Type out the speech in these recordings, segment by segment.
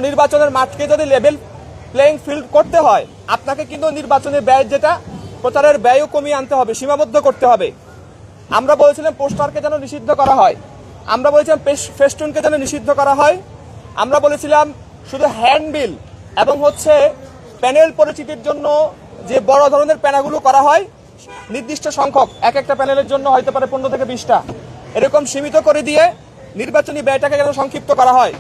নির্বাচনের মাঠকে যদি level playing field করতে হয় আপনাকে কিন্তু নির্বাচনের ব্যয় যেটা প্রচারের ব্যয়ও কমিয়ে আনতে হবে, সীমাবদ্ধ করতে হবে। আমরা বলেছিলাম পোস্টারকে যেন নিষিদ্ধ করা হয়, আমরা বলেছিলাম ফেস্টুনকে যেন নিষিদ্ধ করা হয়, আমরা বলেছিলাম শুধু হ্যান্ডবিল এবং প্যানেল পরিচিতির জন্য যে বড় ধরনের প্যানাগুলো করা হয় নির্দিষ্ট সংখ্যক, এক একটা প্যানেলের জন্য হয়তো পারে 15 থেকে 20টা, এরকম সীমিত করে দিয়ে নির্বাচনী ব্যয়টাকে যেন সংক্ষিপ্ত করা হয়।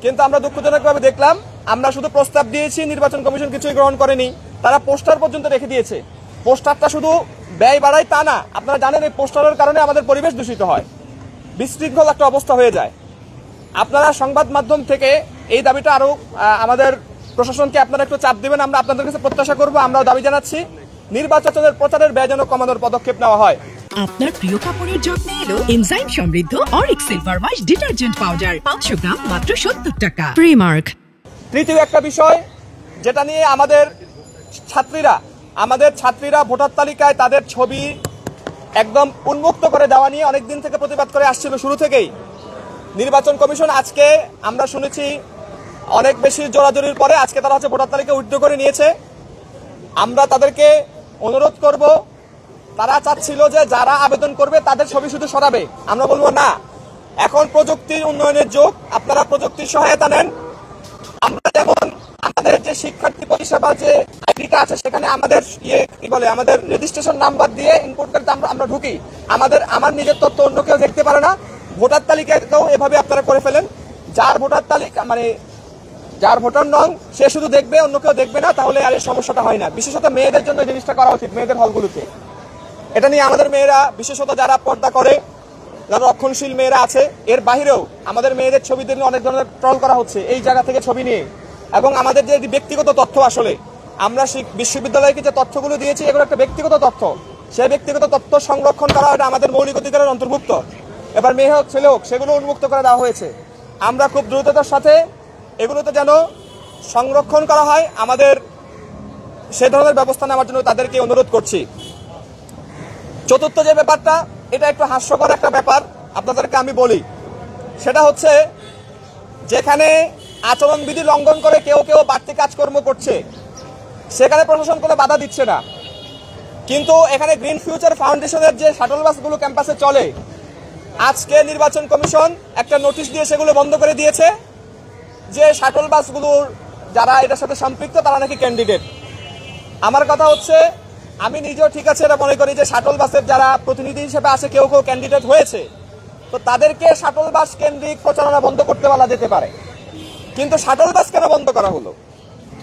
কিন্তু আমরা দুঃখজনকভাবে দেখলাম আমরা শুধু প্রস্তাব দিয়েছি, নির্বাচন কমিশন কিছুই গ্রহণ করেনি, তারা পোস্টার পর্যন্ত রেখে দিয়েছে। পোস্টারটা শুধু ব্যয় বাড়ায় তা না, আপনারা জানেন এই পোস্টারের কারণে আমাদের পরিবেশ দূষিত হয়, বিশৃঙ্খল একটা অবস্থা হয়ে যায়। আপনারা সংবাদ মাধ্যম থেকে এই দাবিটা আরো আমাদের প্রশাসনকে আপনারা একটু চাপ দিবেন, আমরা আপনাদের কাছে প্রত্যাশা করব। আমরাও দাবি জানাচ্ছি নির্বাচনের প্রচারের ব্যয় যেন কমানোর পদক্ষেপ নেওয়া হয়। আপনার প্রিয় কাপড়ের যত্নে এলো এনজাইম সমৃদ্ধ Arik silver wash detergent powder 500 গ্রাম মাত্র 70 টাকা। প্রিমার্ক। তৃতীয় একটা বিষয় যেটা নিয়ে আমাদের ছাত্রীরা ভোটার তালিকায় তাদের ছবি একদম উন্মুক্ত করে দেওয়া নিয়ে অনেকদিন থেকে প্রতিবাদ করে আসছিল শুরু থেকেই। নির্বাচন কমিশন আজকে আমরা শুনেছি অনেক বেশি জোরাজোরির পরে আজকে তারা ভোটার তালিকা উইথড্র করে নিয়েছে। আমরা তাদেরকে অনুরোধ করব, তারা চাচ্ছিল যে যারা আবেদন করবে তাদের ছবি শুধু সরাবে, আমরা বলবো না, এখন প্রযুক্তির উন্নয়নের যুগ, আপনারা প্রযুক্তির সহায়তা নেন। আমরা যেমন আমাদের যে শিক্ষার্থী পরিষেবা যে আইডিটা আছে সেখানে আমাদের আমাদের রেজিস্ট্রেশন নাম্বার দিয়ে ইনপুট করতে আমরা ঢুকি, আমার নিজের তথ্য অন্য কেউ দেখতে পারে না। ভোটার তালিকাতেও এভাবে আপনারা করে ফেলেন, যার ভোটার তালিকা যার ভোটার নং সে শুধু দেখবে, অন্য কেউ দেখবে না, তাহলে আর এই সমস্যাটা হয় না। বিশেষত মেয়েদের জন্য জিনিসটা করা উচিত, মেয়েদের হলগুলোতে। এটা নিয়ে আমাদের মেয়েরা, বিশেষত যারা পর্দা করে, যারা রক্ষণশীল মেয়েরা আছে, এর বাহিরেও আমাদের মেয়েদের ছবিদের নিয়ে অনেক ধরনের ট্রল করা হচ্ছে এই জায়গা থেকে ছবি নিয়ে। এবং আমাদের যে ব্যক্তিগত তথ্য, আসলে আমরা বিশ্ববিদ্যালয়কে যে তথ্যগুলো দিয়েছি এগুলো একটা ব্যক্তিগত তথ্য, সেই ব্যক্তিগত তথ্য সংরক্ষণ করা এটা আমাদের মৌলিক অধিকারের অন্তর্ভুক্ত। এবার মেয়ে হোক ছেলে হোক সেগুলো উন্মুক্ত করে দেওয়া হয়েছে। আমরা খুব দ্রুততার সাথে এগুলোতে যেন সংরক্ষণ করা হয়, আমাদের সে ধরনের ব্যবস্থা নেওয়ার জন্য তাদেরকে অনুরোধ করছি। চতুর্থ যে ব্যাপারটা, এটা একটু হাস্যকর একটা ব্যাপার আপনাদেরকে আমি বলি, সেটা যেখানে আচরণবিধি লঙ্ঘন করে কেউ বাড়তি কাজকর্ম করছে সেখানে প্রশাসন কোনো বাধা দিচ্ছে না, কিন্তু এখানে গ্রিন ফিউচার ফাউন্ডেশনের যে শাটল বাসগুলো ক্যাম্পাসে চলে, আজকে নির্বাচন কমিশন একটা নোটিশ দিয়ে সেগুলো বন্ধ করে দিয়েছে যে শাটল বাসগুলোর যারা এটার সাথে সম্পৃক্ত তারা নাকি ক্যান্ডিডেট। আমার কথা আমি নিজেও ঠিক আছে এটা মনে করি যে শাটল বাসের যারা প্রতিনিধি হিসেবে আছে কেউ ক্যান্ডিডেট হয়েছে, তো তাদেরকে শাটল বাস কেন্দ্রিক প্রচারণা বন্ধ করতে বলা যেতে পারে, কিন্তু শাটল বাস কেন বন্ধ করা হলো?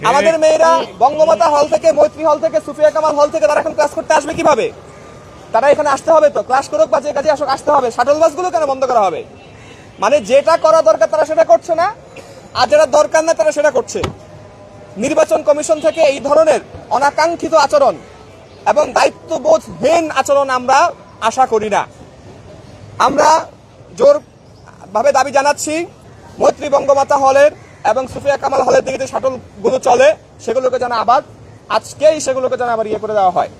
আমাদের মেয়েরা বঙ্গমাতা হল থেকে, মৈত্রী হল থেকে, সুফিয়া কামাল হল থেকে তারা এখন ক্লাস করতে আসবে কিভাবে? তারা এখানে আসতে হবে, তো ক্লাস করুক বা যে কাজে আসুক আসতে হবে, শাটল বাসগুলো কেন বন্ধ করা হবে? মানে যেটা করা দরকার তারা সেটা করছে না, আর যেটা দরকার না তারা সেটা করছে। নির্বাচন কমিশন থেকে এই ধরনের অনাকাঙ্ক্ষিত আচরণ এবং দায়িত্ববোধহীন আচরণ আমরা আশা করি না। আমরা জোরভাবে দাবি জানাচ্ছি মৈত্রী বঙ্গমাতা হলের এবং সুফিয়া কামাল হলের দিকে যে শাটলগুলো চলে সেগুলোকে যেন আবার ইয়ে করে দেওয়া হয়।